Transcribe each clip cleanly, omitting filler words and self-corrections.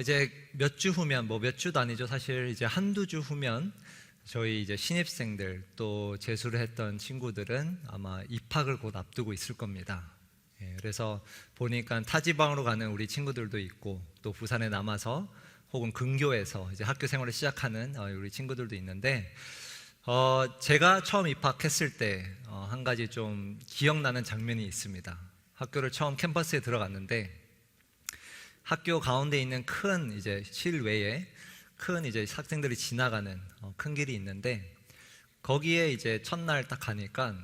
이제 몇 주 후면, 몇 주도 아니죠. 사실 이제 한두 주 후면 저희 이제 신입생들 또 재수를 했던 친구들은 아마 입학을 곧 앞두고 있을 겁니다. 그래서 보니까 타지방으로 가는 우리 친구들도 있고 또 부산에 남아서 혹은 근교에서 이제 학교 생활을 시작하는 우리 친구들도 있는데 제가 처음 입학했을 때 한 가지 좀 기억나는 장면이 있습니다. 학교를 처음 캠퍼스에 들어갔는데 학교 가운데 있는 큰 이제 실외에 큰 이제 학생들이 지나가는 큰 길이 있는데 거기에 이제 첫날 딱 가니까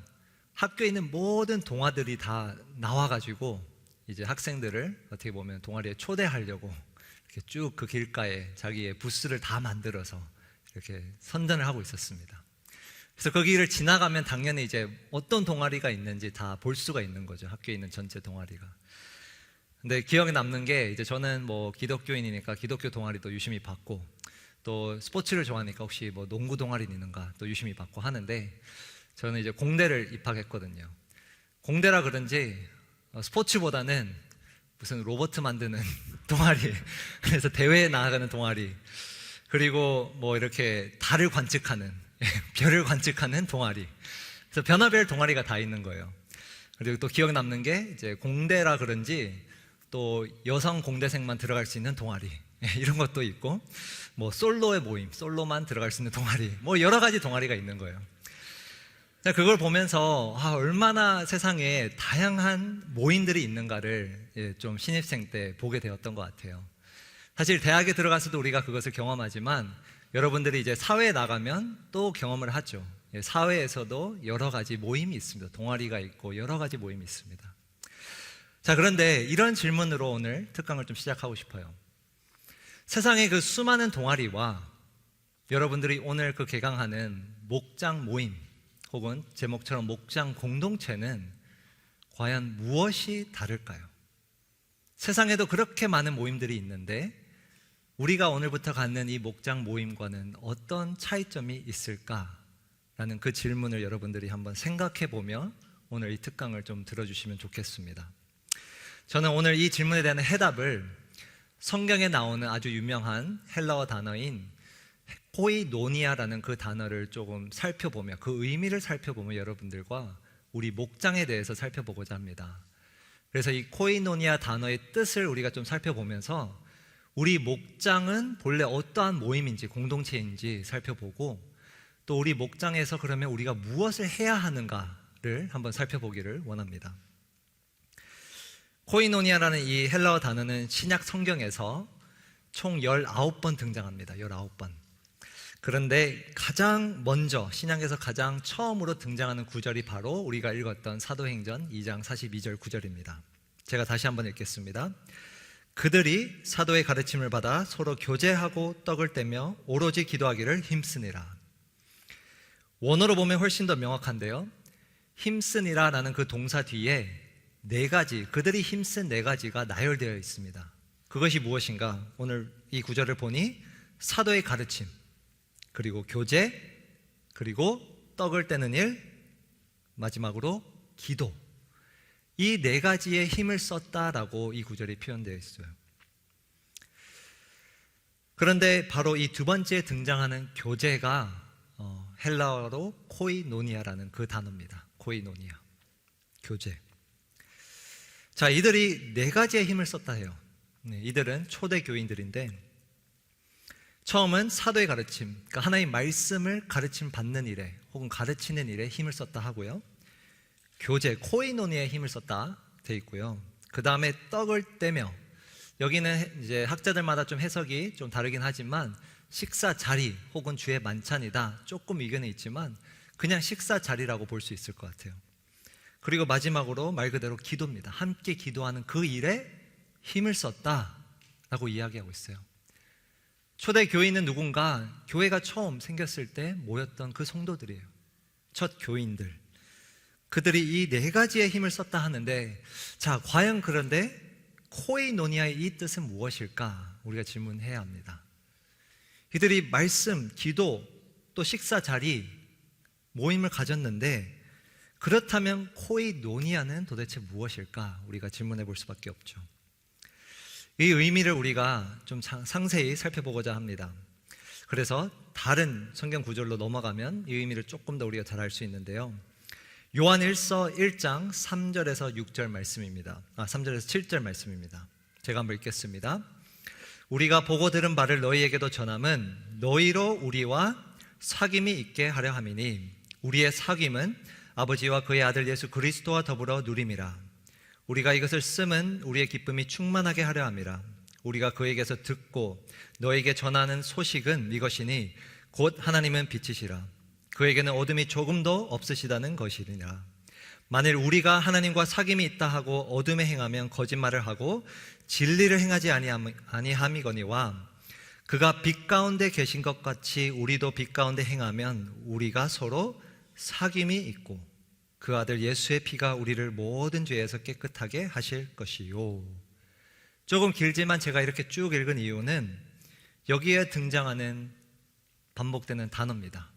학교에 있는 모든 동아들이 다 나와가지고 이제 학생들을 어떻게 보면 동아리에 초대하려고 이렇게 쭉 그 길가에 자기의 부스를 다 만들어서 이렇게 선전을 하고 있었습니다. 그래서 그 길을 지나가면 당연히 이제 어떤 동아리가 있는지 다 볼 수가 있는 거죠. 학교에 있는 전체 동아리가. 근데 기억에 남는 게 이제 저는 뭐 기독교인이니까 기독교 동아리도 유심히 받고 또 스포츠를 좋아하니까 혹시 뭐 농구 동아리 있는가 또 유심히 받고 하는데 저는 이제 공대를 입학했거든요. 공대라 그런지 스포츠보다는 무슨 로봇 만드는 동아리, 그래서 대회에 나가는 동아리, 그리고 뭐 이렇게 달을 관측하는 별을 관측하는 동아리, 그래서 변화별 동아리가 다 있는 거예요. 그리고 또 기억 남는 게 이제 공대라 그런지 또 여성 공대생만 들어갈 수 있는 동아리 이런 것도 있고 뭐 솔로의 모임, 솔로만 들어갈 수 있는 동아리, 뭐 여러 가지 동아리가 있는 거예요. 그걸 보면서 얼마나 세상에 다양한 모임들이 있는가를 좀 신입생 때 보게 되었던 것 같아요. 사실 대학에 들어가서도 우리가 그것을 경험하지만 여러분들이 이제 사회에 나가면 또 경험을 하죠. 사회에서도 여러 가지 모임이 있습니다. 동아리가 있고 여러 가지 모임이 있습니다. 자, 그런데 이런 질문으로 오늘 특강을 좀 시작하고 싶어요. 세상의 그 수많은 동아리와 여러분들이 오늘 그 개강하는 목장 모임 혹은 제목처럼 목장 공동체는 과연 무엇이 다를까요? 세상에도 그렇게 많은 모임들이 있는데 우리가 오늘부터 갖는 이 목장 모임과는 어떤 차이점이 있을까라는 그 질문을 여러분들이 한번 생각해 보며 오늘 이 특강을 좀 들어주시면 좋겠습니다. 저는 오늘 이 질문에 대한 해답을 성경에 나오는 아주 유명한 헬라어 단어인 코이노니아라는 그 단어를 조금 살펴보며 그 의미를 살펴보며 여러분들과 우리 목장에 대해서 살펴보고자 합니다. 그래서 이 코이노니아 단어의 뜻을 우리가 좀 살펴보면서 우리 목장은 본래 어떠한 모임인지 공동체인지 살펴보고 또 우리 목장에서 그러면 우리가 무엇을 해야 하는가를 한번 살펴보기를 원합니다. 코이노니아라는 이 헬라어 단어는 신약 성경에서 총 19번 등장합니다. 19번. 그런데 가장 먼저 신약에서 가장 처음으로 등장하는 구절이 바로 우리가 읽었던 사도행전 2장 42절 구절입니다. 제가 다시 한번 읽겠습니다. 그들이 사도의 가르침을 받아 서로 교제하고 떡을 떼며 오로지 기도하기를 힘쓰니라. 원어로 보면 훨씬 더 명확한데요. 힘쓰니라라는 그 동사 뒤에 네 가지, 그들이 힘쓴 네 가지가 나열되어 있습니다. 그것이 무엇인가? 오늘 이 구절을 보니 사도의 가르침, 그리고 교제, 그리고 떡을 떼는 일, 마지막으로 기도. 이 네 가지의 힘을 썼다라고 이 구절이 표현되어 있어요. 그런데 바로 이 두 번째 등장하는 교제가 헬라어로 코이노니아라는 그 단어입니다. 코이노니아, 교제. 자, 이들이 네 가지의 힘을 썼다 해요. 이들은 초대 교인들인데 처음은 사도의 가르침, 그러니까 하나의 말씀을 가르침 받는 일에 혹은 가르치는 일에 힘을 썼다 하고요. 교제, 코이노니아에 힘을 썼다 돼 있고요. 그 다음에 떡을 떼며, 여기는 이제 학자들마다 좀 해석이 좀 다르긴 하지만 식사 자리 혹은 주의 만찬이다, 조금 의견이 있지만 그냥 식사 자리라고 볼 수 있을 것 같아요. 그리고 마지막으로 말 그대로 기도입니다. 함께 기도하는 그 일에 힘을 썼다라고 이야기하고 있어요. 초대 교인은 누군가 교회가 처음 생겼을 때 모였던 그 성도들이에요. 첫 교인들. 그들이 이 네 가지의 힘을 썼다 하는데, 자, 과연 그런데 코이노니아의 이 뜻은 무엇일까? 우리가 질문해야 합니다. 이들이 말씀, 기도, 또 식사 자리, 모임을 가졌는데 그렇다면 코이노니아는 도대체 무엇일까? 우리가 질문해 볼 수밖에 없죠. 이 의미를 우리가 좀 상세히 살펴보고자 합니다. 그래서 다른 성경 구절로 넘어가면 이 의미를 조금 더 우리가 잘 알 수 있는데요. 요한일서 1장 3절에서 6절 말씀입니다. 3절에서 7절 말씀입니다. 제가 한번 읽겠습니다. 우리가 보고 들은 바를 너희에게도 전함은 너희로 우리와 사귐이 있게 하려 함이니 우리의 사귐은 아버지와 그의 아들 예수 그리스도와 더불어 누림이라. 우리가 이것을 씀은 우리의 기쁨이 충만하게 하려 함이라. 우리가 그에게서 듣고 너에게 전하는 소식은 이것이니 곧 하나님은 빛이시라. 그에게는 어둠이 조금도 없으시다는 것이니라. 만일 우리가 하나님과 사귐이 있다 하고 어둠에 행하면 거짓말을 하고 진리를 행하지 아니함이거니와 그가 빛 가운데 계신 것 같이 우리도 빛 가운데 행하면 우리가 서로 사귐이 있고 그 아들 예수의 피가 우리를 모든 죄에서 깨끗하게 하실 것이요. 조금 길지만 제가 이렇게 쭉 읽은 이유는 여기에 등장하는 반복되는 단어입니다.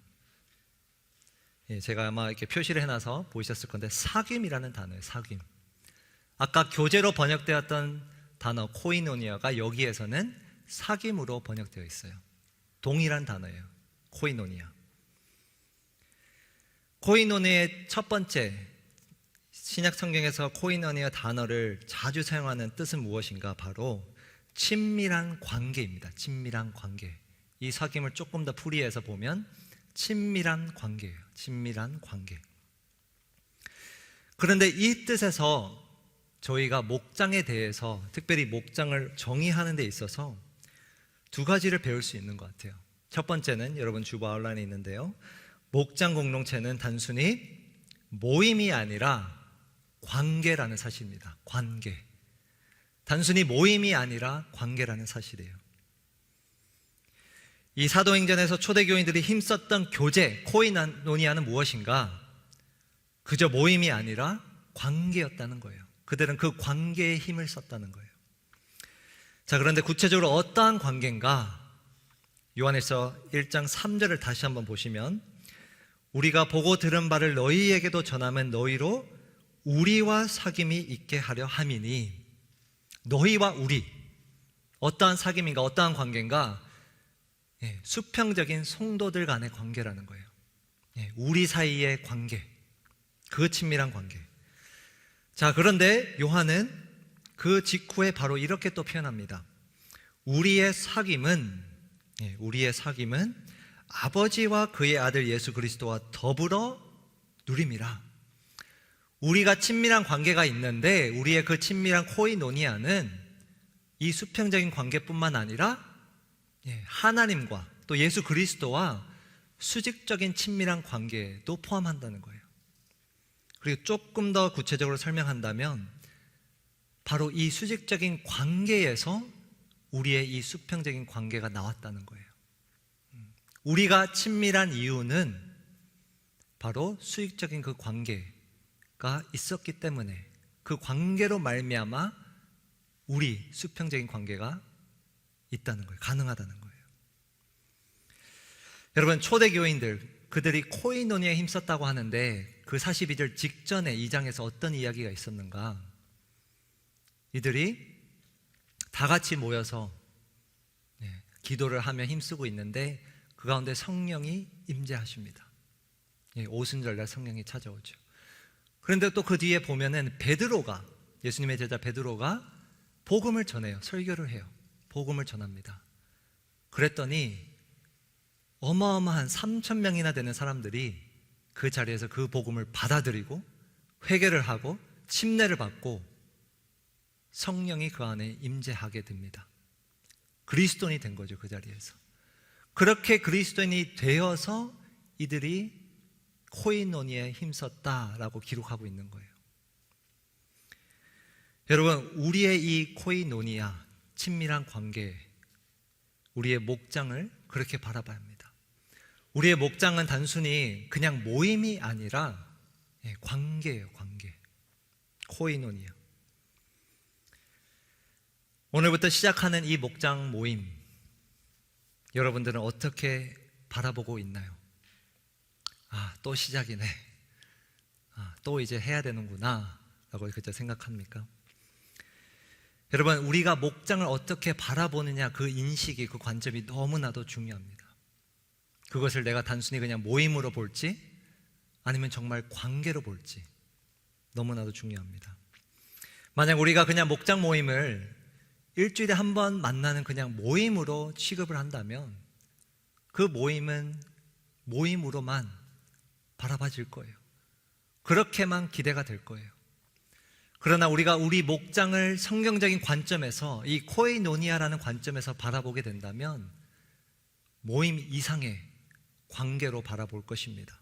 제가 아마 이렇게 표시를 해놔서 보이셨을 건데 사귐이라는 단어예요. 사귐. 아까 교재로 번역되었던 단어 코이노니아가 여기에서는 사귐으로 번역되어 있어요. 동일한 단어예요. 코이노니아. 코이노니아의 첫 번째, 신약 성경에서 코이노니아 단어를 자주 사용하는 뜻은 무엇인가? 바로 친밀한 관계입니다. 친밀한 관계. 이 사귐을 조금 더 풀이해서 보면 친밀한 관계예요. 친밀한 관계. 그런데 이 뜻에서 저희가 목장에 대해서, 특별히 목장을 정의하는 데 있어서 두 가지를 배울 수 있는 것 같아요. 첫 번째는 여러분 주보 아웃라인에 있는데요. 목장 공동체는 단순히 모임이 아니라 관계라는 사실입니다. 관계. 단순히 모임이 아니라 관계라는 사실이에요. 이 사도행전에서 초대교인들이 힘썼던 교제, 코이노니아는 무엇인가? 그저 모임이 아니라 관계였다는 거예요. 그들은 그 관계에 힘을 썼다는 거예요. 자, 그런데 구체적으로 어떠한 관계인가? 요한일서 1장 3절을 다시 한번 보시면 우리가 보고 들은 바를 너희에게도 전하면 너희로 우리와 사귐이 있게 하려 함이니. 너희와 우리, 어떠한 사귐인가? 어떠한 관계인가? 수평적인 성도들 간의 관계라는 거예요. 우리 사이의 관계, 그 친밀한 관계. 자, 그런데 요한은 그 직후에 바로 이렇게 또 표현합니다. 우리의 사귐은 아버지와 그의 아들 예수 그리스도와 더불어 누림이라. 우리가 친밀한 관계가 있는데 우리의 그 친밀한 코이노니아는 이 수평적인 관계뿐만 아니라 하나님과 또 예수 그리스도와 수직적인 친밀한 관계도 포함한다는 거예요. 그리고 조금 더 구체적으로 설명한다면 바로 이 수직적인 관계에서 우리의 이 수평적인 관계가 나왔다는 거예요. 우리가 친밀한 이유는 바로 수직적인 그 관계가 있었기 때문에 그 관계로 말미암아 우리 수평적인 관계가 있다는 거예요. 가능하다는 거예요. 여러분, 초대교인들, 그들이 코이노니아에 힘썼다고 하는데 그 42절 직전에 2장에서 어떤 이야기가 있었는가? 이들이 다 같이 모여서 기도를 하며 힘쓰고 있는데 그 가운데 성령이 임재하십니다. 오순절날 성령이 찾아오죠. 그런데 또 그 뒤에 보면은 베드로가, 예수님의 제자 베드로가 복음을 전해요. 설교를 해요. 복음을 전합니다. 그랬더니 어마어마한 3,000명이나 되는 사람들이 그 자리에서 그 복음을 받아들이고 회개를 하고 침례를 받고 성령이 그 안에 임재하게 됩니다. 그리스도인이 된 거죠. 그 자리에서. 그렇게 그리스도인이 되어서 이들이 코이노니아에 힘썼다라고 기록하고 있는 거예요. 여러분, 우리의 이 코이노니아, 친밀한 관계, 우리의 목장을 그렇게 바라봐야 합니다. 우리의 목장은 단순히 그냥 모임이 아니라 관계예요. 관계. 코이노니아. 오늘부터 시작하는 이 목장 모임, 여러분들은 어떻게 바라보고 있나요? 또 시작이네. 또 이제 해야 되는구나 라고 그저 생각합니까? 여러분, 우리가 목장을 어떻게 바라보느냐, 그 인식이, 그 관점이 너무나도 중요합니다. 그것을 내가 단순히 그냥 모임으로 볼지 아니면 정말 관계로 볼지 너무나도 중요합니다. 만약 우리가 그냥 목장 모임을 일주일에 한 번 만나는 그냥 모임으로 취급을 한다면 그 모임은 모임으로만 바라봐질 거예요. 그렇게만 기대가 될 거예요. 그러나 우리가 우리 목장을 성경적인 관점에서, 이 코이노니아라는 관점에서 바라보게 된다면 모임 이상의 관계로 바라볼 것입니다.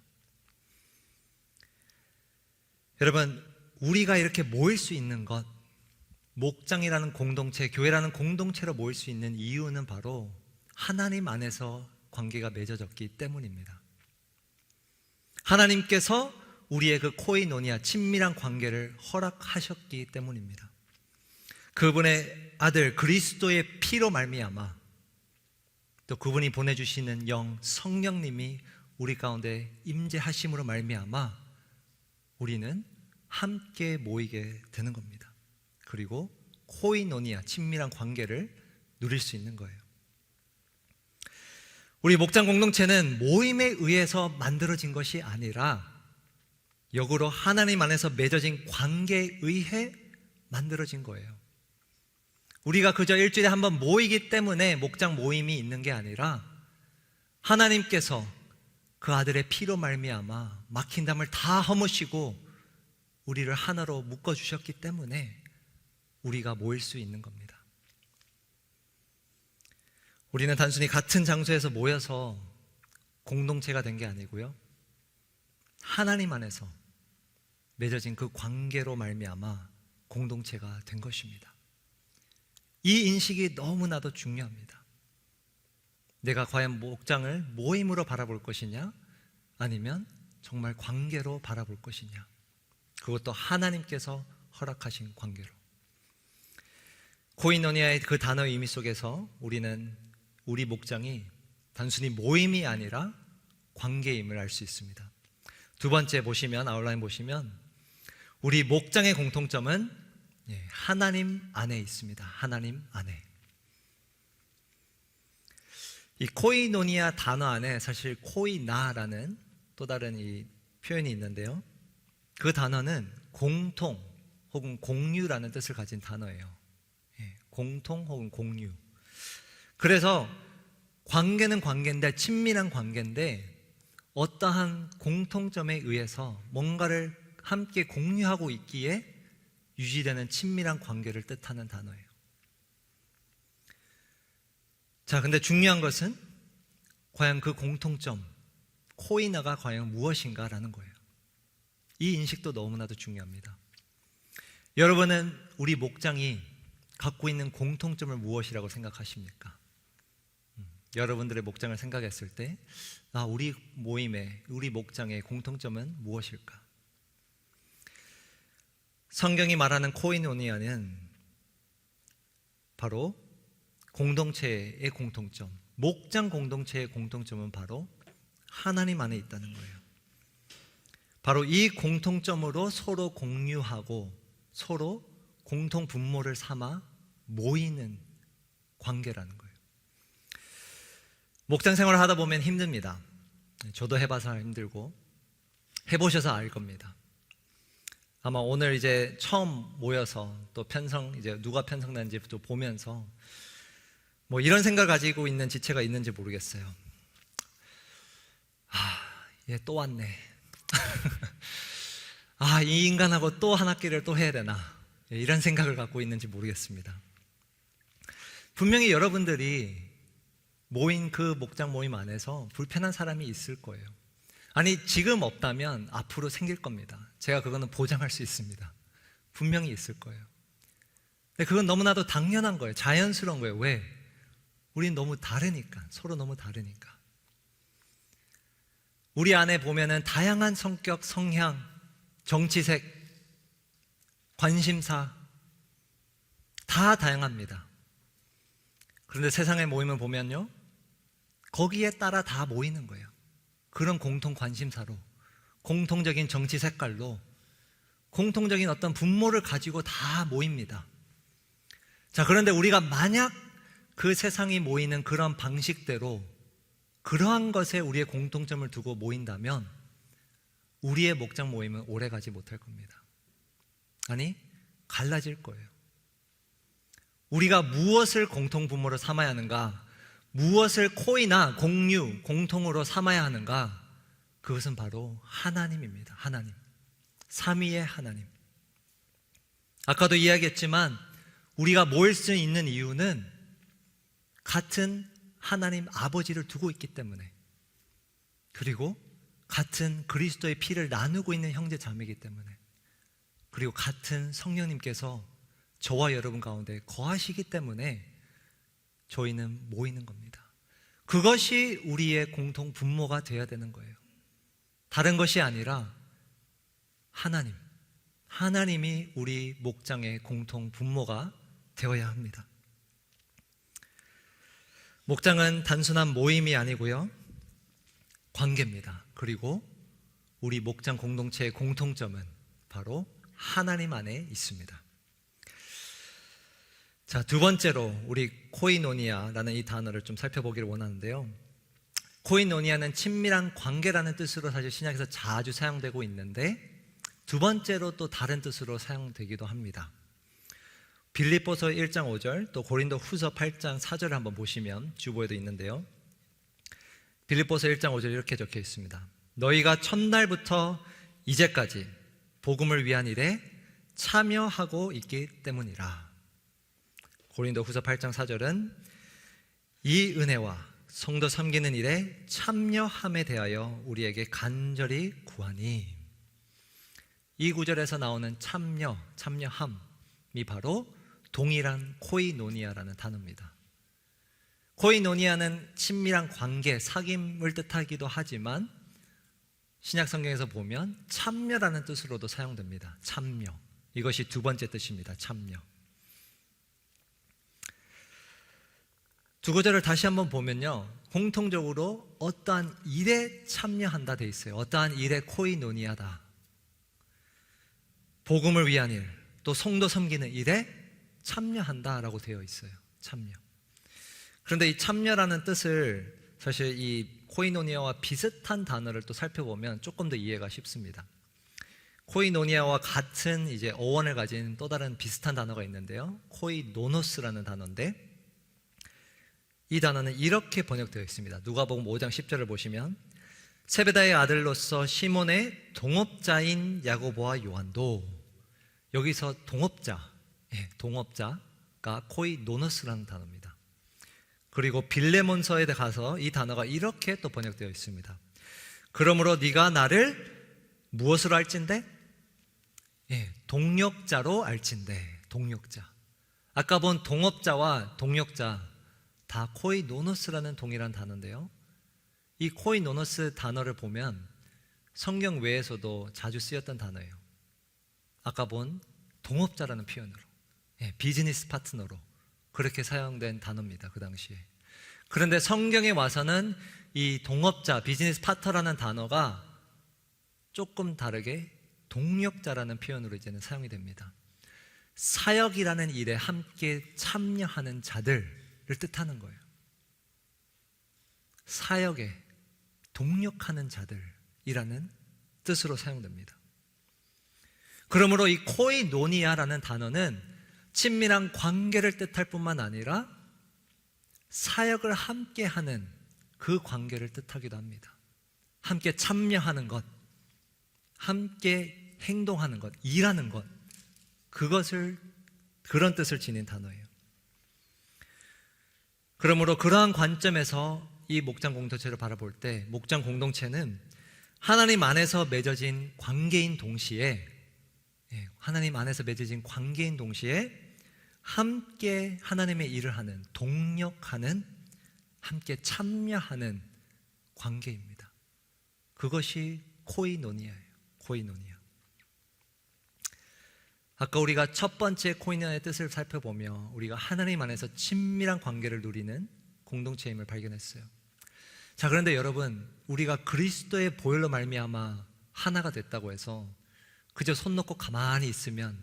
여러분, 우리가 이렇게 모일 수 있는 것, 목장이라는 공동체, 교회라는 공동체로 모일 수 있는 이유는 바로 하나님 안에서 관계가 맺어졌기 때문입니다. 하나님께서 우리의 그 코이노니아, 친밀한 관계를 허락하셨기 때문입니다. 그분의 아들 그리스도의 피로 말미암아, 또 그분이 보내주시는 영 성령님이 우리 가운데 임재하심으로 말미암아 우리는 함께 모이게 되는 겁니다. 그리고 코이노니아, 친밀한 관계를 누릴 수 있는 거예요. 우리 목장 공동체는 모임에 의해서 만들어진 것이 아니라 역으로 하나님 안에서 맺어진 관계에 의해 만들어진 거예요. 우리가 그저 일주일에 한 번 모이기 때문에 목장 모임이 있는 게 아니라 하나님께서 그 아들의 피로 말미암아 막힌 담을 다 허무시고 우리를 하나로 묶어주셨기 때문에 우리가 모일 수 있는 겁니다. 우리는 단순히 같은 장소에서 모여서 공동체가 된 게 아니고요, 하나님 안에서 맺어진 그 관계로 말미암아 공동체가 된 것입니다. 이 인식이 너무나도 중요합니다. 내가 과연 목장을 모임으로 바라볼 것이냐, 아니면 정말 관계로 바라볼 것이냐, 그것도 하나님께서 허락하신 관계로. 코이노니아의 그 단어의 의미 속에서 우리는 우리 목장이 단순히 모임이 아니라 관계임을 알 수 있습니다. 두 번째 보시면, 아웃라인 보시면 우리 목장의 공통점은 하나님 안에 있습니다. 하나님 안에. 이 코이노니아 단어 안에 사실 코이나라는 또 다른 이 표현이 있는데요, 그 단어는 공통 혹은 공유라는 뜻을 가진 단어예요. 공통 혹은 공유. 그래서 관계는 관계인데, 친밀한 관계인데 어떠한 공통점에 의해서 뭔가를 함께 공유하고 있기에 유지되는 친밀한 관계를 뜻하는 단어예요. 자, 근데 중요한 것은 과연 그 공통점, 코이나가 과연 무엇인가라는 거예요. 이 인식도 너무나도 중요합니다. 여러분은 우리 목장이 갖고 있는 공통점을 무엇이라고 생각하십니까? 여러분들의 목장을 생각했을 때 우리 모임의, 우리 목장의 공통점은 무엇일까? 성경이 말하는 코이노니아는 바로 공동체의 공통점, 목장 공동체의 공통점은 바로 하나님 안에 있다는 거예요. 바로 이 공통점으로 서로 공유하고 서로 공통 분모를 삼아 모이는 관계라는 거예요. 목장 생활을 하다 보면 힘듭니다. 저도 해봐서 힘들고 해보셔서 알 겁니다. 아마 오늘 이제 처음 모여서 또 편성, 이제 누가 편성된지 또 보면서 뭐 이런 생각을 가지고 있는 지체가 있는지 모르겠어요. 얘 또 왔네. 이 인간하고 또 한 학기를 또 해야 되나, 이런 생각을 갖고 있는지 모르겠습니다. 분명히 여러분들이 모인 그 목장 모임 안에서 불편한 사람이 있을 거예요. 아니, 지금 없다면 앞으로 생길 겁니다. 제가 그거는 보장할 수 있습니다. 분명히 있을 거예요. 근데 그건 너무나도 당연한 거예요. 자연스러운 거예요. 왜? 우린 너무 다르니까. 서로 너무 다르니까. 우리 안에 보면은 다양한 성격, 성향, 정치색, 관심사 다 다양합니다. 그런데 세상의 모임을 보면요, 거기에 따라 다 모이는 거예요. 그런 공통 관심사로, 공통적인 정치 색깔로, 공통적인 어떤 분모를 가지고 다 모입니다. 자, 그런데 우리가 만약 그 세상이 모이는 그런 방식대로 그러한 것에 우리의 공통점을 두고 모인다면 우리의 목장 모임은 오래 가지 못할 겁니다. 아니, 갈라질 거예요. 우리가 무엇을 공통분모로 삼아야 하는가, 무엇을 코이나 공유, 공통으로 삼아야 하는가, 그것은 바로 하나님입니다. 하나님, 삼위의 하나님. 아까도 이야기했지만 우리가 모일 수 있는 이유는 같은 하나님 아버지를 두고 있기 때문에, 그리고 같은 그리스도의 피를 나누고 있는 형제 자매이기 때문에, 그리고 같은 성령님께서 저와 여러분 가운데 거하시기 때문에 저희는 모이는 겁니다. 그것이 우리의 공통 분모가 되어야 되는 거예요. 다른 것이 아니라 하나님이 우리 목장의 공통 분모가 되어야 합니다. 목장은 단순한 모임이 아니고요, 관계입니다. 그리고 우리 목장 공동체의 공통점은 바로 하나님 안에 있습니다. 자, 두 번째로 우리 코이노니아라는 이 단어를 좀 살펴보기를 원하는데요. 코이노니아는 친밀한 관계라는 뜻으로 사실 신약에서 자주 사용되고 있는데, 두 번째로 또 다른 뜻으로 사용되기도 합니다. 빌립보서 1장 5절, 또 고린도 후서 8장 4절을 한번 보시면 주보에도 있는데요. 빌립보서 1장 5절 이렇게 적혀 있습니다. 너희가 첫날부터 이제까지 복음을 위한 일에 참여하고 있기 때문이라. 고린도 후서 8장 4절은 이 은혜와 성도 섬기는 일에 참여함에 대하여 우리에게 간절히 구하니. 이 구절에서 나오는 참여함이 바로 동일한 코이노니아라는 단어입니다. 코이노니아는 친밀한 관계, 사귐을 뜻하기도 하지만 신약 성경에서 보면 참여라는 뜻으로도 사용됩니다. 참여. 이것이 두 번째 뜻입니다. 참여. 두 구절을 다시 한번 보면요, 공통적으로 어떠한 일에 참여한다 돼 있어요. 어떠한 일에 코이노니아다. 복음을 위한 일, 또 성도 섬기는 일에 참여한다라고 되어 있어요. 참여. 그런데 이 참여라는 뜻을 사실 이 코이노니아와 비슷한 단어를 또 살펴보면 조금 더 이해가 쉽습니다. 코이노니아와 같은 이제 어원을 가진 또 다른 비슷한 단어가 있는데요. 코이노노스라는 단어인데, 이 단어는 이렇게 번역되어 있습니다. 누가복음 5장 10절을 보시면 세베다의 아들로서 시몬의 동업자인 야고보와 요한도, 여기서 동업자가 코이노노스라는 단어입니다. 그리고 빌레몬서에 가서 이 단어가 이렇게 또 번역되어 있습니다. 그러므로 네가 나를 무엇으로 알진대? 동역자로 알진대. 동역자. 아까 본 동업자와 동역자 다 코이노노스라는 동일한 단어인데요, 이 코이노노스 단어를 보면 성경 외에서도 자주 쓰였던 단어예요. 아까 본 동업자라는 표현으로, 비즈니스 파트너로 그렇게 사용된 단어입니다. 그 당시에. 그런데 성경에 와서는 이 동업자, 비즈니스 파트너라는 단어가 조금 다르게 동역자라는 표현으로 이제는 사용이 됩니다. 사역이라는 일에 함께 참여하는 자들을 뜻하는 거예요. 사역에 동역하는 자들이라는 뜻으로 사용됩니다. 그러므로 이 코이노니아라는 단어는 친밀한 관계를 뜻할 뿐만 아니라 사역을 함께 하는 그 관계를 뜻하기도 합니다. 함께 참여하는 것, 함께 행동하는 것, 일하는 것, 그런 뜻을 지닌 단어예요. 그러므로 그러한 관점에서 이 목장 공동체를 바라볼 때, 목장 공동체는 하나님 안에서 맺어진 관계인 동시에 함께 하나님의 일을 하는, 동역하는, 함께 참여하는 관계입니다. 그것이 코이노니아예요. 코이노니아. 아까 우리가 첫 번째 코이노니아의 뜻을 살펴보며 우리가 하나님 안에서 친밀한 관계를 누리는 공동체임을 발견했어요. 자, 그런데 여러분, 우리가 그리스도의 보혈로 말미암아 하나가 됐다고 해서 그저 손 놓고 가만히 있으면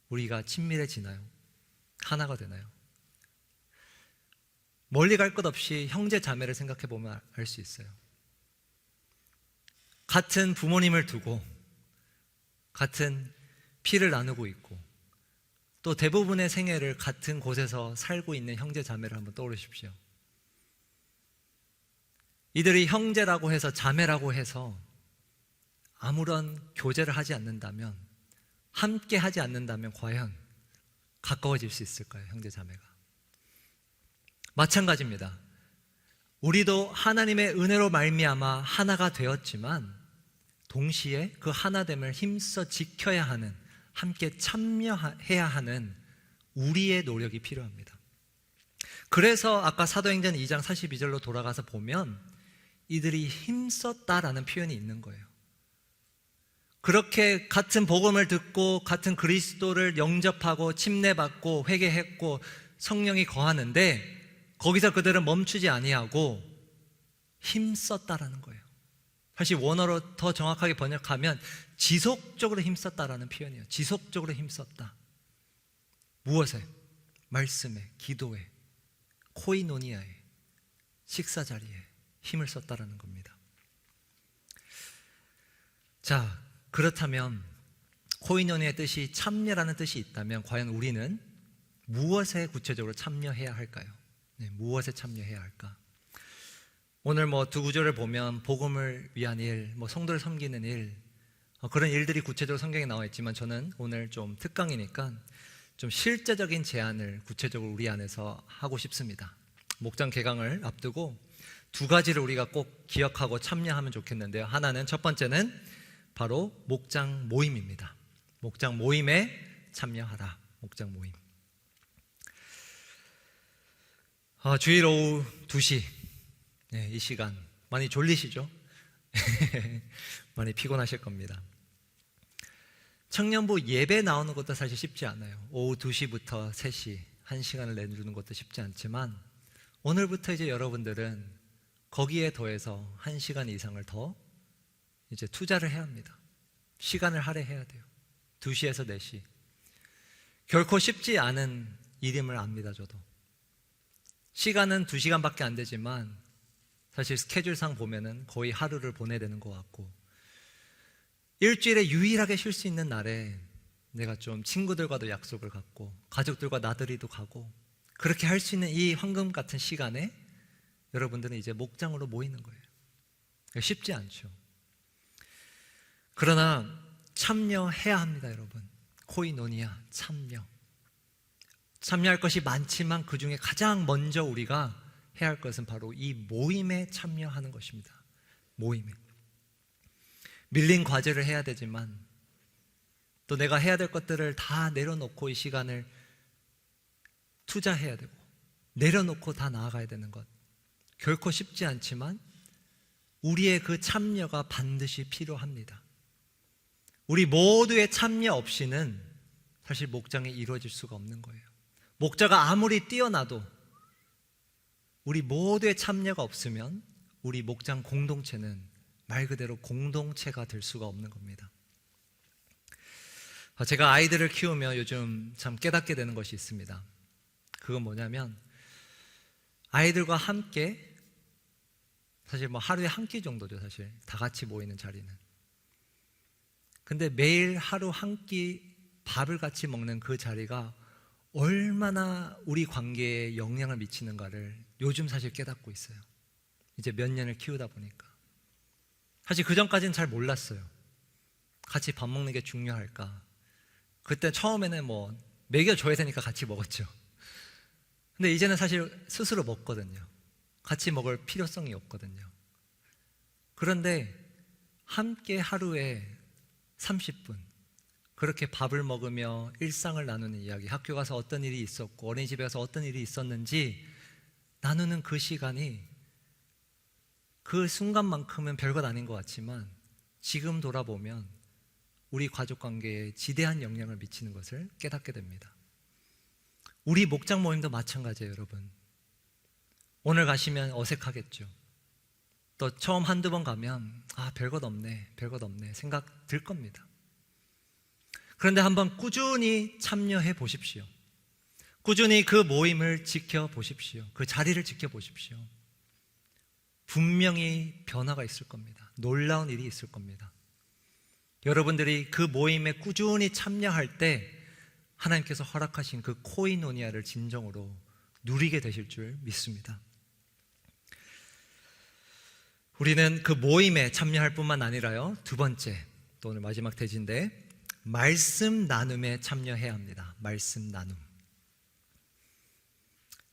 우리가 친밀해지나요? 하나가 되나요? 멀리 갈 것 없이 형제 자매를 생각해 보면 알 수 있어요. 같은 부모님을 두고 같은 피를 나누고 있고 또 대부분의 생애를 같은 곳에서 살고 있는 형제 자매를 한번 떠올리십시오. 이들이 형제라고 해서 자매라고 해서 아무런 교제를 하지 않는다면, 함께 하지 않는다면 과연 가까워질 수 있을까요? 형제 자매가. 마찬가지입니다. 우리도 하나님의 은혜로 말미암아 하나가 되었지만 동시에 그 하나됨을 힘써 지켜야 하는, 함께 참여해야 하는 우리의 노력이 필요합니다. 그래서 아까 사도행전 2장 42절로 돌아가서 보면 이들이 힘썼다라는 표현이 있는 거예요. 그렇게 같은 복음을 듣고 같은 그리스도를 영접하고 침례받고 회개했고 성령이 거하는데 거기서 그들은 멈추지 아니하고 힘썼다라는 거예요. 사실 원어로 더 정확하게 번역하면 지속적으로 힘썼다라는 표현이에요. 지속적으로 힘썼다. 무엇에? 말씀에, 기도에, 코이노니아에, 식사 자리에 힘을 썼다라는 겁니다. 자, 그렇다면 코이노니아의 뜻이 참여라는 뜻이 있다면 과연 우리는 무엇에 구체적으로 참여해야 할까요? 네, 무엇에 참여해야 할까? 오늘 두 구절을 보면 복음을 위한 일, 성도를 섬기는 일, 그런 일들이 구체적으로 성경에 나와 있지만 저는 오늘 좀 특강이니까 좀 실제적인 제안을 구체적으로 우리 안에서 하고 싶습니다. 목장 개강을 앞두고 두 가지를 우리가 꼭 기억하고 참여하면 좋겠는데요. 하나는, 첫 번째는 바로 목장 모임입니다. 목장 모임에 참여하라. 목장 모임. 주일 오후 2시, 네, 이 시간 많이 졸리시죠? 많이 피곤하실 겁니다. 청년부 예배 나오는 것도 사실 쉽지 않아요. 오후 2시부터 3시 1시간을 내주는 것도 쉽지 않지만 오늘부터 이제 여러분들은 거기에 더해서 1시간 이상을 더 이제 투자를 해야 합니다. 시간을 할애해야 돼요. 2시에서 4시. 결코 쉽지 않은 일임을 압니다, 저도. 시간은 2시간밖에 안 되지만 사실 스케줄상 보면은 거의 하루를 보내야 되는 것 같고, 일주일에 유일하게 쉴 수 있는 날에 내가 좀 친구들과도 약속을 갖고 가족들과 나들이도 가고 그렇게 할 수 있는 이 황금 같은 시간에 여러분들은 이제 목장으로 모이는 거예요. 쉽지 않죠. 그러나 참여해야 합니다, 여러분. 코이노니아, 참여할 것이 많지만 그 중에 가장 먼저 우리가 해야 할 것은 바로 이 모임에 참여하는 것입니다. 모임에. 밀린 과제를 해야 되지만 또 내가 해야 될 것들을 다 내려놓고 이 시간을 투자해야 되고 내려놓고 다 나아가야 되는 것, 결코 쉽지 않지만 우리의 그 참여가 반드시 필요합니다. 우리 모두의 참여 없이는 사실 목장이 이루어질 수가 없는 거예요. 목자가 아무리 뛰어나도 우리 모두의 참여가 없으면 우리 목장 공동체는 말 그대로 공동체가 될 수가 없는 겁니다. 제가 아이들을 키우며 요즘 참 깨닫게 되는 것이 있습니다. 그건 뭐냐면 아이들과 함께, 사실 하루에 한 끼 정도죠, 사실 다 같이 모이는 자리는. 근데 매일 하루 한 끼 밥을 같이 먹는 그 자리가 얼마나 우리 관계에 영향을 미치는가를 요즘 사실 깨닫고 있어요. 이제 몇 년을 키우다 보니까. 사실 그 전까지는 잘 몰랐어요. 같이 밥 먹는 게 중요할까. 그때 처음에는 먹여줘야 되니까 같이 먹었죠. 근데 이제는 사실 스스로 먹거든요. 같이 먹을 필요성이 없거든요. 그런데 함께 하루에 30분 그렇게 밥을 먹으며 일상을 나누는 이야기, 학교 가서 어떤 일이 있었고 어린이집에 가서 어떤 일이 있었는지 나누는 그 시간이 그 순간만큼은 별것 아닌 것 같지만 지금 돌아보면 우리 가족 관계에 지대한 영향을 미치는 것을 깨닫게 됩니다. 우리 목장 모임도 마찬가지예요, 여러분. 오늘 가시면 어색하겠죠. 또 처음 한두 번 가면 별것 없네 생각 들 겁니다. 그런데 한번 꾸준히 참여해 보십시오. 꾸준히 그 모임을 지켜보십시오. 그 자리를 지켜보십시오. 분명히 변화가 있을 겁니다. 놀라운 일이 있을 겁니다. 여러분들이 그 모임에 꾸준히 참여할 때 하나님께서 허락하신 그 코이노니아를 진정으로 누리게 되실 줄 믿습니다. 우리는 그 모임에 참여할 뿐만 아니라요, 두 번째, 또 오늘 마지막 대지인데, 말씀 나눔에 참여해야 합니다. 말씀 나눔.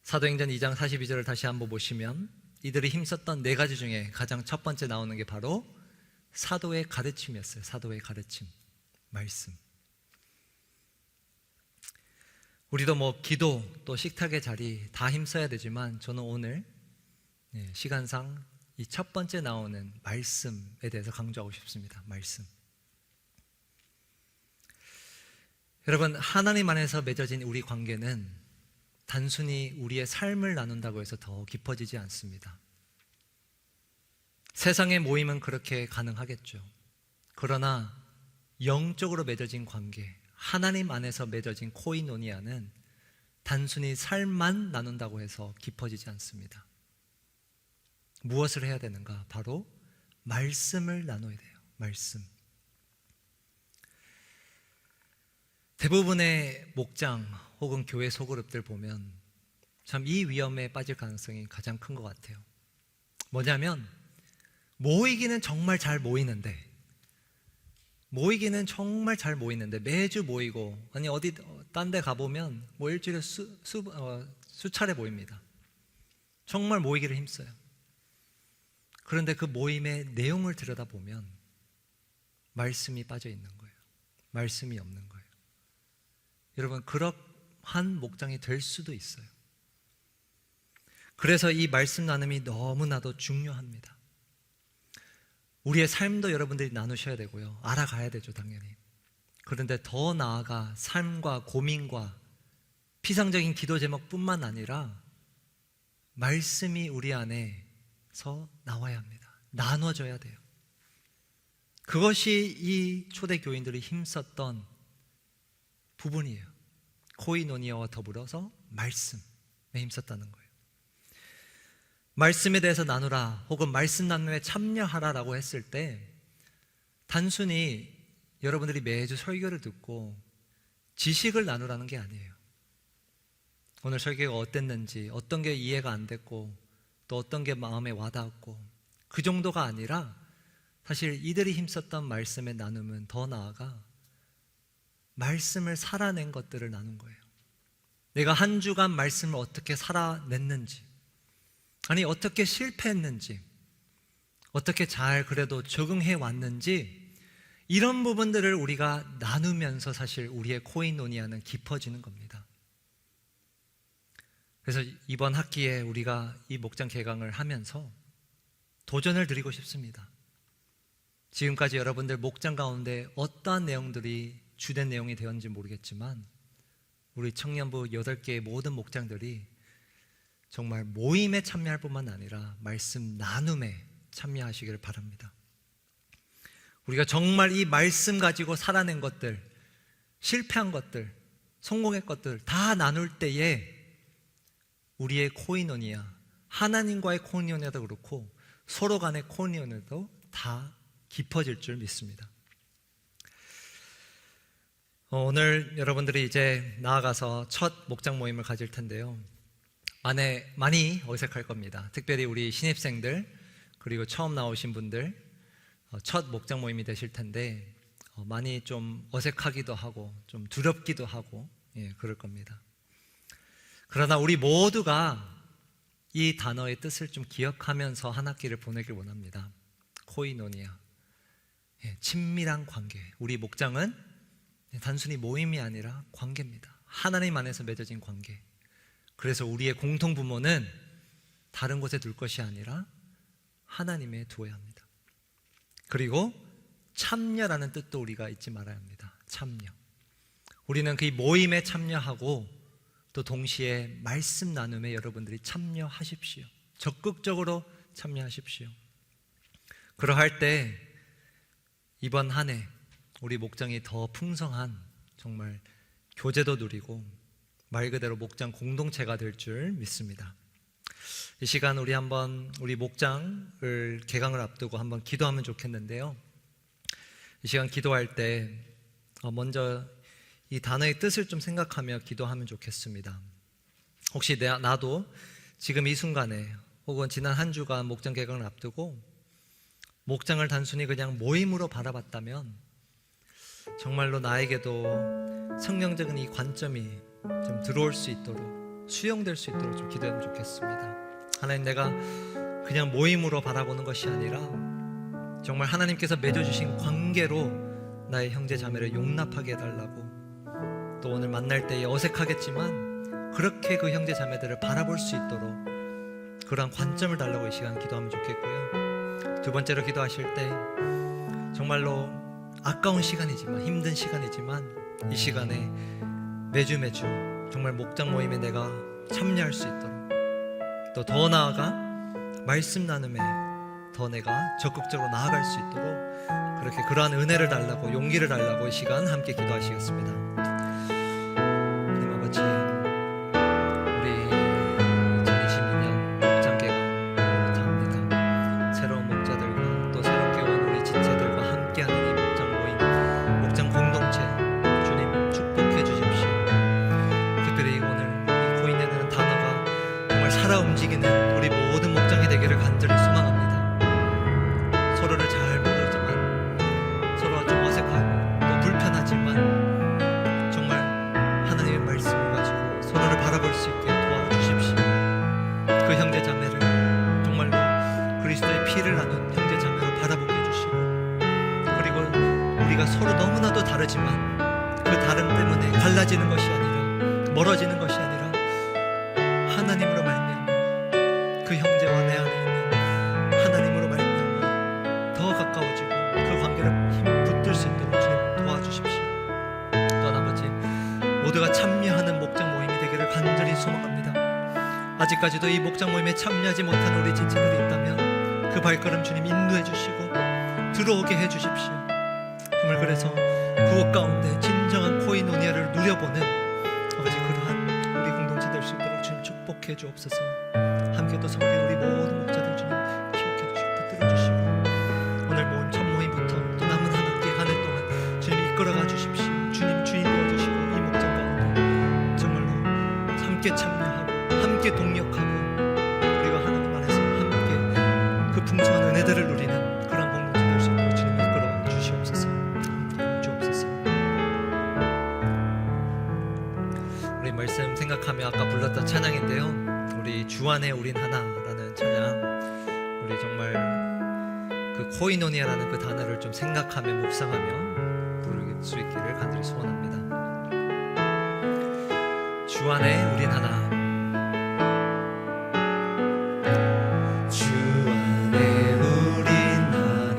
사도행전 2장 42절을 다시 한번 보시면 이들이 힘썼던 네 가지 중에 가장 첫 번째 나오는 게 바로 사도의 가르침이었어요. 사도의 가르침, 말씀. 우리도 뭐 기도 또 식탁의 자리 다 힘써야 되지만 저는 오늘 시간상 이 첫 번째 나오는 말씀에 대해서 강조하고 싶습니다. 말씀. 여러분, 하나님 안에서 맺어진 우리 관계는 단순히 우리의 삶을 나눈다고 해서 더 깊어지지 않습니다. 세상의 모임은 그렇게 가능하겠죠. 그러나 영적으로 맺어진 관계, 하나님 안에서 맺어진 코이노니아는 단순히 삶만 나눈다고 해서 깊어지지 않습니다. 무엇을 해야 되는가? 바로 말씀을 나눠야 돼요. 말씀. 대부분의 목장 혹은 교회 소그룹들 보면 참 이 위험에 빠질 가능성이 가장 큰 것 같아요. 뭐냐면 모이기는 정말 잘 모이는데 매주 모이고, 아니 어디 딴 데 가보면 뭐 일주일에 수차례 모입니다. 정말 모이기를 힘써요. 그런데 그 모임의 내용을 들여다보면 말씀이 빠져 있는 거예요. 말씀이 없는 거예요. 여러분, 그러한 목장이 될 수도 있어요. 그래서 이 말씀 나눔이 너무나도 중요합니다. 우리의 삶도 여러분들이 나누셔야 되고요, 알아가야 되죠, 당연히. 그런데 더 나아가 삶과 고민과 피상적인 기도 제목뿐만 아니라 말씀이 우리 안에서 나와야 합니다. 나눠져야 돼요. 그것이 이 초대교인들이 힘썼던 부분이에요. 코이노니아와 더불어서 말씀에 힘썼다는 거예요. 말씀에 대해서 나누라 혹은 말씀 나눔에 참여하라라고 했을 때 단순히 여러분들이 매주 설교를 듣고 지식을 나누라는 게 아니에요. 오늘 설교가 어땠는지, 어떤 게 이해가 안 됐고 또 어떤 게 마음에 와닿았고, 그 정도가 아니라 사실 이들이 힘썼던 말씀의 나눔은 더 나아가 말씀을 살아낸 것들을 나눈 거예요. 내가 한 주간 말씀을 어떻게 살아냈는지, 아니 어떻게 실패했는지, 어떻게 잘 그래도 적응해 왔는지, 이런 부분들을 우리가 나누면서 사실 우리의 코이노니아는 깊어지는 겁니다. 그래서 이번 학기에 우리가 이 목장 개강을 하면서 도전을 드리고 싶습니다. 지금까지 여러분들 목장 가운데 어떠한 내용들이 주된 내용이 되었는지 모르겠지만 우리 청년부 8개의 모든 목장들이 정말 모임에 참여할 뿐만 아니라 말씀 나눔에 참여하시기를 바랍니다. 우리가 정말 이 말씀 가지고 살아낸 것들, 실패한 것들, 성공의 것들 다 나눌 때에 우리의 코이노니아, 하나님과의 코이노니아도 그렇고 서로 간의 코이노니아도 다 깊어질 줄 믿습니다. 오늘 여러분들이 이제 나아가서 첫 목장 모임을 가질 텐데요, 많이 어색할 겁니다. 특별히 우리 신입생들 그리고 처음 나오신 분들 첫 목장 모임이 되실 텐데 많이 좀 어색하기도 하고 좀 두렵기도 하고 그럴 겁니다. 그러나 우리 모두가 이 단어의 뜻을 좀 기억하면서 한 학기를 보내길 원합니다. 코이노니아, 친밀한 관계. 우리 목장은 단순히 모임이 아니라 관계입니다. 하나님 안에서 맺어진 관계. 그래서 우리의 공통부모는 다른 곳에 둘 것이 아니라 하나님에 두어야 합니다. 그리고 참여라는 뜻도 우리가 잊지 말아야 합니다. 참여. 우리는 그 모임에 참여하고 또 동시에 말씀 나눔에 여러분들이 참여하십시오. 적극적으로 참여하십시오. 그러할 때 이번 한 해 우리 목장이 더 풍성한 정말 교제도 누리고 말 그대로 목장 공동체가 될 줄 믿습니다. 이 시간 우리 한번 우리 목장을 개강을 앞두고 한번 기도하면 좋겠는데요. 이 시간 기도할 때 먼저 이 단어의 뜻을 좀 생각하며 기도하면 좋겠습니다. 혹시 나도 지금 이 순간에 혹은 지난 한 주간 목장 개강을 앞두고 목장을 단순히 그냥 모임으로 바라봤다면 정말로 나에게도 성령적인 이 관점이 좀 들어올 수 있도록 수용될 수 있도록 좀 기도하면 좋겠습니다. 하나님, 내가 그냥 모임으로 바라보는 것이 아니라 정말 하나님께서 맺어주신 관계로 나의 형제 자매를 용납하게 해달라고, 또 오늘 만날 때에 어색하겠지만 그렇게 그 형제 자매들을 바라볼 수 있도록 그러한 관점을 달라고 이 시간 기도하면 좋겠고요. 두 번째로 기도하실 때 정말로 아까운 시간이지만 힘든 시간이지만 이 시간에 매주 정말 목장 모임에 내가 참여할 수 있도록, 또 더 나아가 말씀 나눔에 더 내가 적극적으로 나아갈 수 있도록 그렇게 그러한 은혜를 달라고, 용기를 달라고 이 시간 함께 기도하시겠습니다. 하나님 아버지, 우리 2022년 목장 개강부터 합니다. 새로운 목자들과 또 새롭게 온 우리 지체들과 함께하는 이 목장 모임, 목장 공동체 주님 축복해 주십시오. 특별히 오늘 이 코인이라는 단어가 정말 살아 움직이는 우리 모든 목장이 되기를 간절히 소망합니다. 서로를 잘 모르지만, 서로가 좀 어색하고 또 불편하지만 정말 하나님의 말씀을 가지고 서로를 바라볼 수 있게 도와주십시오. 그 형제 자매를 정말로 그리스도의 피를 나눈 형제 자매로 바라보게 해주시고, 그리고 우리가 서로 너무나도 다르지만 그 다름 때문에 갈라지는 것이 아니라, 멀어지는 것이 아니라 하나님으로 말미암아 그 형제와 내 안에 있는 하나님으로 말미암아 더 가까워지고 그 관계를 힘 붙들 수 있도록 주님 도와주십시오. 또 나머지 모두가 참여하는 목장 모임이 되기를 간절히 소망합니다. 아직까지도 이 목장 모임에 참여하지 못한 우리 지체들이 있다면 그 발걸음 주님 인도해 주시고 들어오게 해 주십시오. 정말 그래서 그곳 가운데 진정한 코이노니아를 누려보는 아버지 그러한 우리 공동체 될 수 있도록 주님 축복해 주옵소서. 함께 또 섬기는 우리 모든 목자들 주님 기억해 주시고 붙들어 주시고, 오늘 모임 첫 모임부터 또 남은 한 학기 한 해 동안 주님 이끌어가 주십시오. 주님 주인 되어 주시고 이 목장 가운데 정말로 함께 참여하고 함께 동력하고 우리가 하나님 안에서 함께 그 풍성한 은혜들을 누리는 그런 공동체 될 수 있도록 주님 이끌어 주시옵소서. 함께 주옵소서. 우리 말씀 생각하며 아까 불렀던 찬양인데요, 우리 주 안에 우린 하나라는 찬양, 우리 정말 그 코이노니아라는 그 단어를 좀 생각하며 묵상하며 부를 수 있기를 간절히 소원합니다. 주 안에 우린 하나. 주 안에 우린 하나.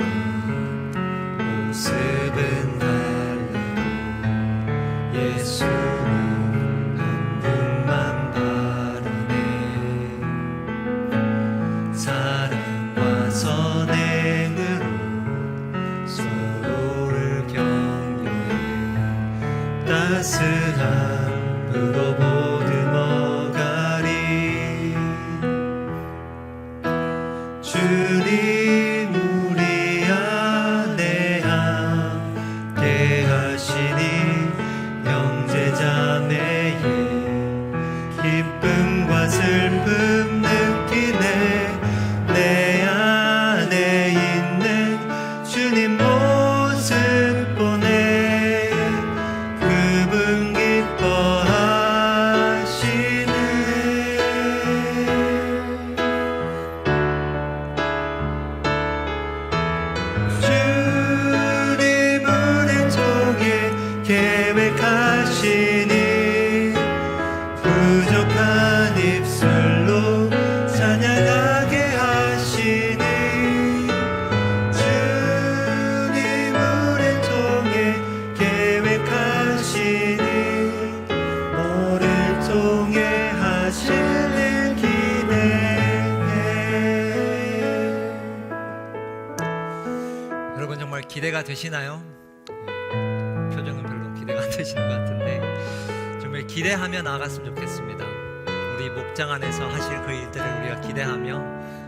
모습은 달라도 예수는 한 분만 바라네. 사랑과 선행으로 서로를 격려해 따스함으로 보듬어가리. 주님 우리 안에 함께 하시니 형제자매의 기쁨과 슬픔 느끼네. 내 안에 있는 주님 모습 보네. 그분 기뻐하시네. 주님 우리 통해 계획하시니 부족한 입술로 찬양하게 하시니. 주님 우리 통해 계획하시니 너를 통해 하실 일 기대해. 여러분 정말 기대가 되시나요? 표정은 별로 기대가 안 되시는 것 같은데 정말 기대하며 나아갔으면 좋겠습니다. 우리 목장 안에서 하실 그 일들을 우리가 기대하며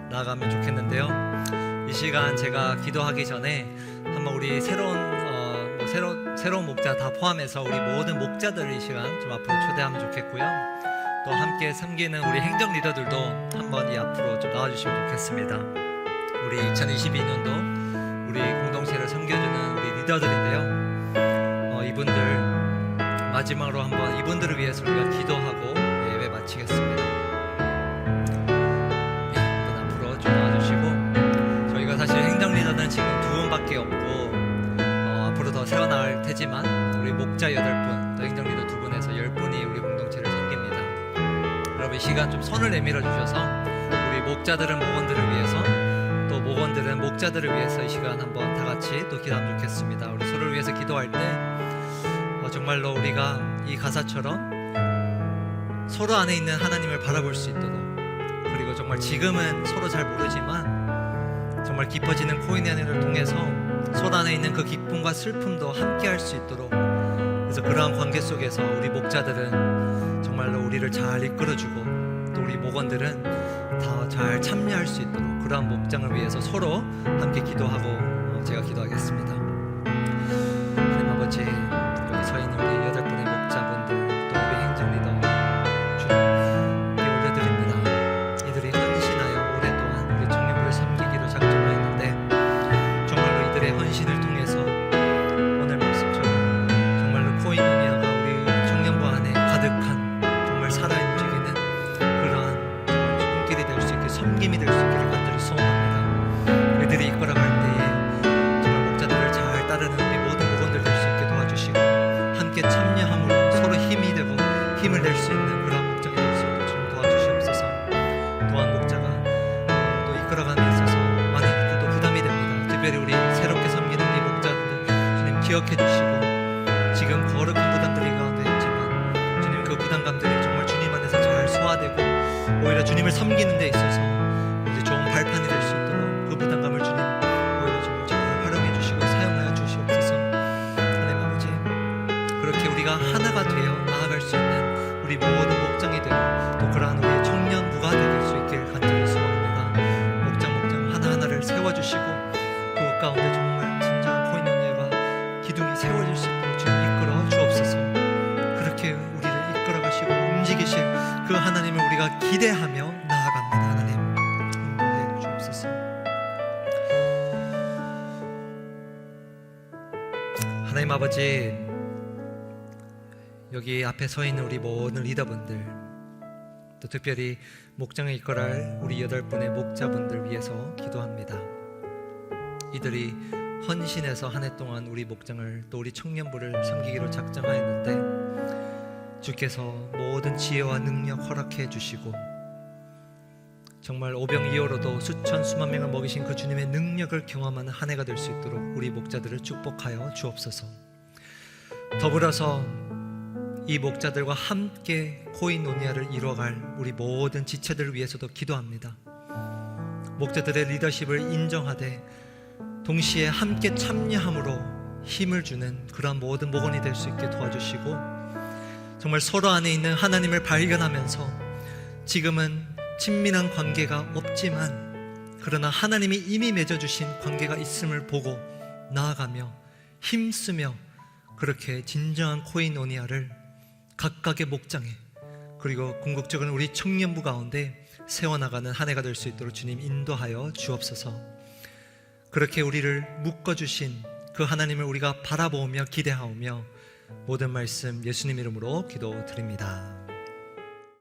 나아가면 좋겠는데요. 이 시간 제가 기도하기 전에 한번 우리 새로운 목자 다 포함해서 우리 모든 목자들을 이 시간 좀 앞으로 초대하면 좋겠고요. 또 함께 섬기는 우리 행정 리더들도 한번 이 앞으로 좀 나와주시면 좋겠습니다. 우리 2022년도 우리 공동체를 섬겨주는 우리 리더들인데요. 이분들 마지막으로 한번 이분들을 위해서 우리가 기도하고 예배 마치겠습니다. 한번 앞으로 좀 나와주시고, 저희가 사실 행정 리더는 지금 2분밖에 없고 앞으로 더 세워나갈 테지만 우리 목자 8분, 또 행정 리더 2분에서 10분이 우리 공동체를 섬깁니다. 여러분 이 시간 좀 손을 내밀어 주셔서 우리 목자들은 목원들을 위해서, 또 목원들은 목자들을 위해서 이 시간 한번 다 같이 또 기도하면 좋겠습니다. 우리 서로를 위해서 기도할 때 정말로 우리가 이 가사처럼 서로 안에 있는 하나님을 바라볼 수 있도록, 그리고 정말 지금은 서로 잘 모르지만 정말 깊어지는 코인연회를 통해서 서로 안에 있는 그 기쁨과 슬픔도 함께 할 수 있도록, 그래서 그러한 관계 속에서 우리 목자들은 정말로 우리를 잘 이끌어주고, 또 우리 목원들은 다 잘 참여할 수 있도록, 그러한 목장을 위해서 서로 함께 기도하고 제가 기도하겠습니다. 하나님 아버지, 여기 서 있는 우리 8분의 목자분들, 또 우리 행정 리더 주님께 올려드립니다. 이들이 헌신하여 오랫동안 우리 청년부를 섬기기로 작정하였는데, 정말로 이들의 헌신을 통해서 오늘 말씀처럼 정말로 코인오니아가 우리 청년부 안에 가득한 정말 살아 움직이는 그러한 손길이 될 수 있게, 섬김이 될 수 있기를 간절히 소원합니다. 그들이 이끌어갈 때에 정말 목자들을 잘 따르는 우리 모든 목원들 될 수 있게 도와주시고, 함께 참여함으로 서로 힘이 되고 힘을 낼 수 있는 그런 목장이 될 수 있도록 주님 도와주시옵소서. 또한 목자가 또 이끌어가는 데 있어서 많이 또 부담이 됩니다. 특별히 우리 새롭게 섬기는 우리 목자들 주님 기억해 주시고, 지금 거룩한 부담들이 가운데 있지만 주님 그 부담감들이 정말 주님 안에서 잘 소화되고, 오히려 주님을 섬기는 데 있어서 이제 좋은 발판이 될 수 있도록 그 부담감을 주님 오히려 정말 잘 활용해 주시고 사용하여 주시옵소서. 하나님 아버지, 그렇게 우리가 하나가 되어 나아갈 수 있는 우리 모든 목장이 되고, 또 그러한 우리의 청년부가 될 수 있기를 간절히 소원합니다. 목장 하나하나를 세워주시고, 그 가운데 정말 진정한 코인오니아가 기둥이 세워질 수 있도록 주님 이끌어 주옵소서. 그렇게 우리를 이끌어 가시고 움직이실 그 하나님을 우리가 기대하며 나아갑니다. 하나님 인도해 주옵소서. 하나님 아버지, 여기 앞에 서 있는 우리 모든 리더분들, 또 특별히 목장을 이끌어갈 우리 8분의 목자분들 위해서 기도합니다. 이들이 헌신해서 한 해 동안 우리 목장을, 또 우리 청년부를 섬기기로 작정하였는데, 주께서 모든 지혜와 능력 허락해 주시고, 정말 오병이어로도 수천 수만 명을 먹이신 그 주님의 능력을 경험하는 한 해가 될 수 있도록 우리 목자들을 축복하여 주옵소서. 더불어서 이 목자들과 함께 코인오니아를 이루어갈 우리 모든 지체들을 위해서도 기도합니다. 목자들의 리더십을 인정하되 동시에 함께 참여함으로 힘을 주는 그러한 모든 목원이 될 수 있게 도와주시고, 정말 서로 안에 있는 하나님을 발견하면서 지금은 친밀한 관계가 없지만 그러나 하나님이 이미 맺어주신 관계가 있음을 보고 나아가며 힘쓰며, 그렇게 진정한 코인오니아를 각각의 목장에, 그리고 궁극적으로 우리 청년부 가운데 세워나가는 한 해가 될 수 있도록 주님 인도하여 주옵소서. 그렇게 우리를 묶어주신 그 하나님을 우리가 바라보며 기대하오며 모든 말씀 예수님 이름으로 기도드립니다.